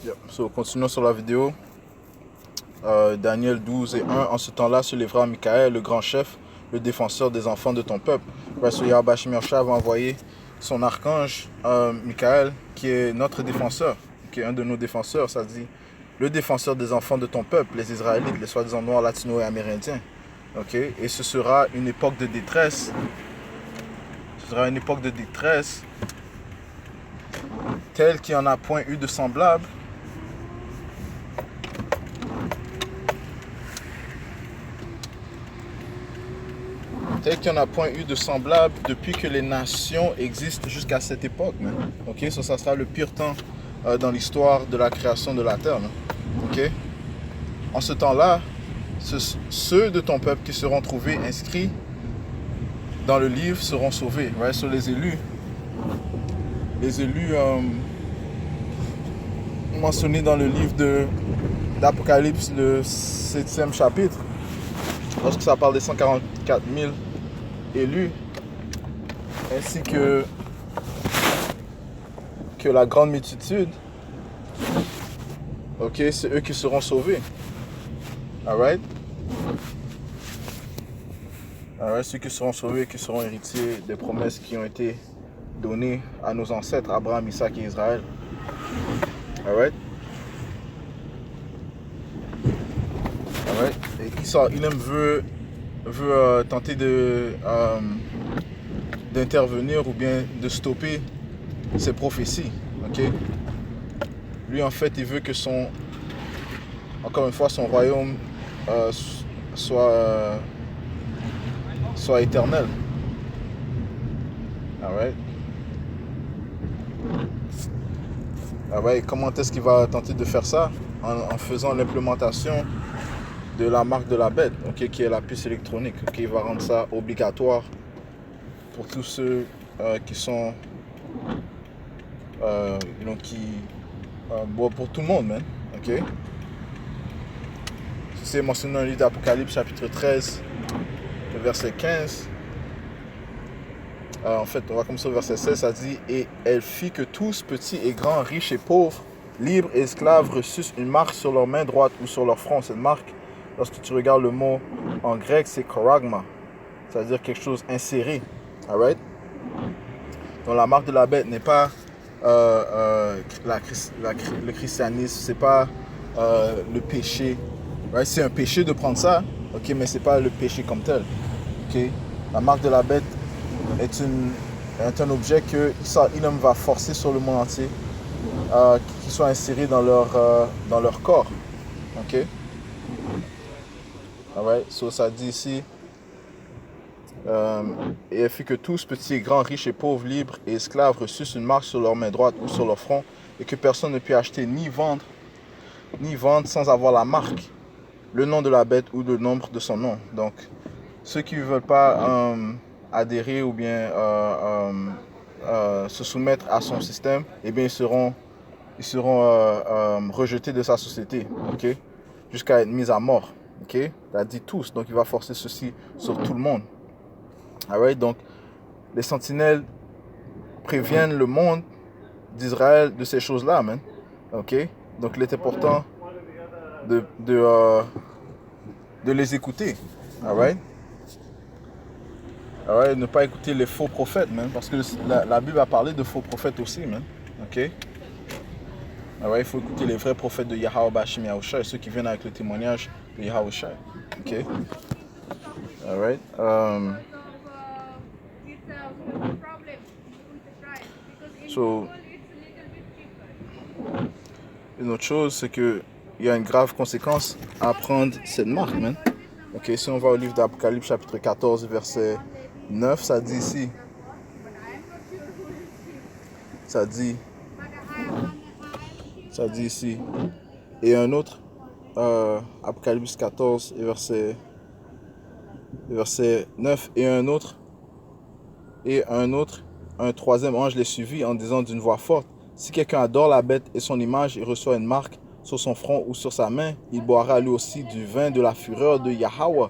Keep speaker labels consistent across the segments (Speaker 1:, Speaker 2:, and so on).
Speaker 1: Yep. So, continuons sur la vidéo. Daniel 12 et 1. En ce temps-là se lèvera Michael, le grand chef, le défenseur des enfants de ton peuple. So, Yahweh Shemi va envoyer son archange, Michael, qui est notre défenseur, qui est un de nos défenseurs. Ça dit le défenseur des enfants de ton peuple, les Israélites, les soi-disant noirs, latinos et amérindiens. Okay? Et ce sera une époque de détresse. Ce sera une époque de détresse telle qu'il n'y en a point eu de semblable. Tel qu'il n'y en a point eu de semblable depuis que les nations existent jusqu'à cette époque. Ok, ça sera le pire temps dans l'histoire de la création de la terre. Ok, en ce temps-là, ceux de ton peuple qui seront trouvés inscrits dans le livre seront sauvés. Ouais, sur les élus mentionnés dans le livre d'Apocalypse, le 7e chapitre, lorsque ça parle des 144 000 élus, ainsi que la grande multitude, ok, c'est eux qui seront sauvés. Alright? Alright, ceux qui seront sauvés, qui seront héritiers des promesses qui ont été données à nos ancêtres, Abraham, Isaac et Israël. Alright? Alright? Et Esau, il veut tenter d'intervenir ou bien de stopper ces prophéties. Ok? Lui, en fait, il veut que encore une fois, son royaume soit éternel. Alright? Alright, comment est-ce qu'il va tenter de faire ça? En faisant l'implémentation de la marque de la bête, okay, qui est la puce électronique. Okay, il va rendre ça obligatoire pour tous ceux qui sont pour tout le monde, man. Ok? C'est mentionné dans le livre d'Apocalypse, chapitre 13, le verset 15. En fait, on va commencer au verset 16, ça dit « Et elle fit que tous, petits et grands, riches et pauvres, libres et esclaves, reçussent une marque sur leur main droite ou sur leur front. » Cette marque, lorsque tu regardes le mot en grec, c'est charagma, c'est-à-dire quelque chose inséré. Alright? Donc la marque de la bête n'est pas le christianisme, c'est pas le péché. Right? C'est un péché de prendre ça, ok, mais c'est pas le péché comme tel. Okay? La marque de la bête est un objet que Isaac va forcer sur le monde entier, qui soit inséré dans leur corps. Ok? Alright, so ça dit ici, et elle fit que tous, petits et grands, riches et pauvres, libres et esclaves, reçussent une marque sur leur main droite ou sur leur front, et que personne ne put acheter ni vendre sans avoir la marque, le nom de la bête ou le nombre de son nom. Donc, ceux qui ne veulent pas adhérer ou bien se soumettre à son système, eh bien, ils seront rejetés de sa société, ok, jusqu'à être mis à mort. Ok, il a dit tous, donc il va forcer ceci sur tout le monde. Alright, donc les sentinelles préviennent le monde d'Israël de ces choses-là, man. Ok, donc il est important de les écouter. Alright, ne pas écouter les faux prophètes, man, parce que la Bible a parlé de faux prophètes aussi, man. Ok, il faut écouter les vrais prophètes de Yahweh Shemi Yahushua, ceux qui viennent avec le témoignage de Yahushua. Ok, alright. So, une autre chose, c'est qu'il y a une grave conséquence à prendre cette marque, man. Ok, si on va au livre d'Apocalypse, chapitre 14, verset 9, ça dit ici. Ça dit ici. Et un autre, Apocalypse 14, verset 9, un troisième ange les suivit en disant d'une voix forte, si quelqu'un adore la bête et son image et reçoit une marque sur son front ou sur sa main, il boira lui aussi du vin de la fureur de Yahweh,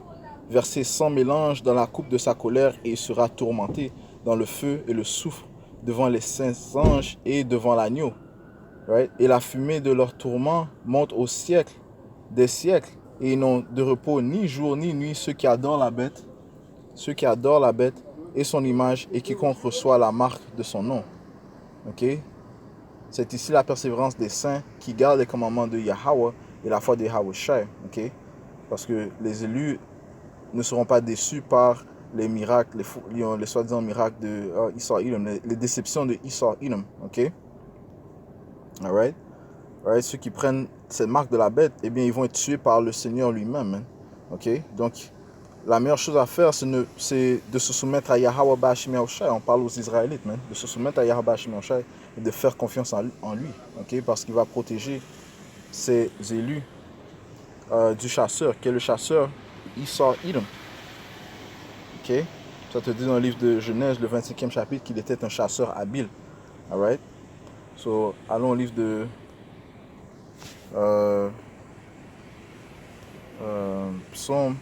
Speaker 1: versé sans mélange dans la coupe de sa colère, et il sera tourmenté dans le feu et le soufre devant les saints anges et devant l'agneau. Right? Et la fumée de leur tourment monte au siècle des siècles. Et ils n'ont de repos ni jour ni nuit ceux qui adorent la bête et son image et quiconque reçoit la marque de son nom. Ok? C'est ici la persévérance des saints qui gardent les commandements de Yahweh et la foi de Yahweh Shai. Ok? Parce que les élus ne seront pas déçus par les miracles, les soi-disant miracles de Esau Edom, les déceptions de Esau Edom. Ok? Alright? Alright? Ceux qui prennent cette marque de la bête, eh bien, ils vont être tués par le Seigneur lui-même. Hein? Ok? Donc, la meilleure chose à faire, c'est de se soumettre à Yahweh Ba'ashim Yahushai. On parle aux Israélites, man. De se soumettre à Yahweh Ba'ashim Yahushai et de faire confiance en lui. Okay? Parce qu'il va protéger ses élus du chasseur, qui est le chasseur Esau Edom. Okay? Ça te dit dans le livre de Genèse, le 25e chapitre, qu'il était un chasseur habile. Alright? So, allons au livre de Psaume.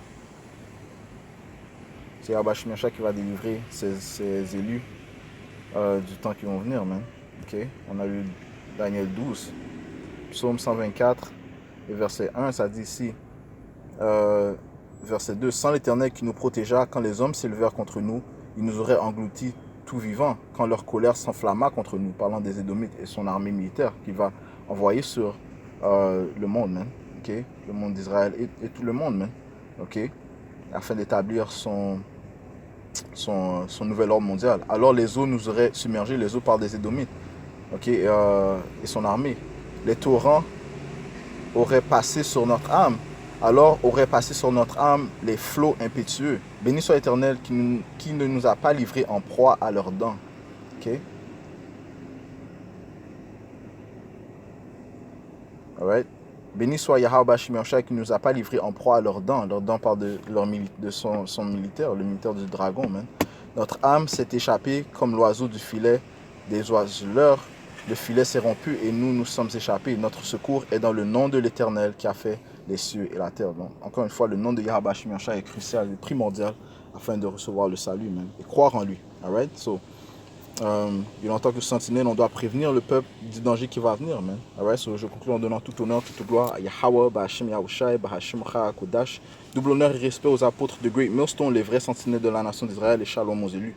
Speaker 1: C'est Yahweh Ba'ashim Yahushai qui va délivrer ses élus du temps qui vont venir, man. Okay? On a lu Daniel 12, Psaume 124 et verset 1, ça dit ici, verset 2, sans l'Éternel qui nous protégea, quand les hommes s'élevèrent contre nous, ils nous auraient engloutis tout vivants, quand leur colère s'enflamma contre nous, parlant des Édomites et son armée militaire qu'il va envoyer sur le monde, man. Okay? Le monde d'Israël et tout le monde, man. Okay? Afin d'établir son nouvel ordre mondial. Alors les eaux nous auraient submergés, les eaux par des Édomites, okay, et son armée. Les torrents auraient passé sur notre âme. Alors auraient passé sur notre âme les flots impétueux. Béni soit l'Éternel qui ne nous a pas livrés en proie à leurs dents. Okay? Alright? Béni soit Yahweh Ba'ashim Yahushai qui ne nous a pas livrés en proie à leurs dents. Leurs dents parlent de son militaire, le militaire du dragon, man. Notre âme s'est échappée comme l'oiseau du filet des oiseleurs. Le filet s'est rompu et nous sommes échappés. Notre secours est dans le nom de l'Éternel qui a fait les cieux et la terre. Donc, encore une fois, le nom de Yahweh Ba'ashim Yahushai est crucial et primordial afin de recevoir le salut, man, et croire en lui. Alright? So, en tant que sentinelle, on doit prévenir le peuple du danger qui va venir, man. Alright? So, je conclue en donnant tout honneur, toute gloire à Yahweh Ba'ashim Yahushai, Ba'ashim Kodash. Double honneur et respect aux apôtres de Great Millstone, les vrais sentinelles de la nation d'Israël, et shalom aux élus.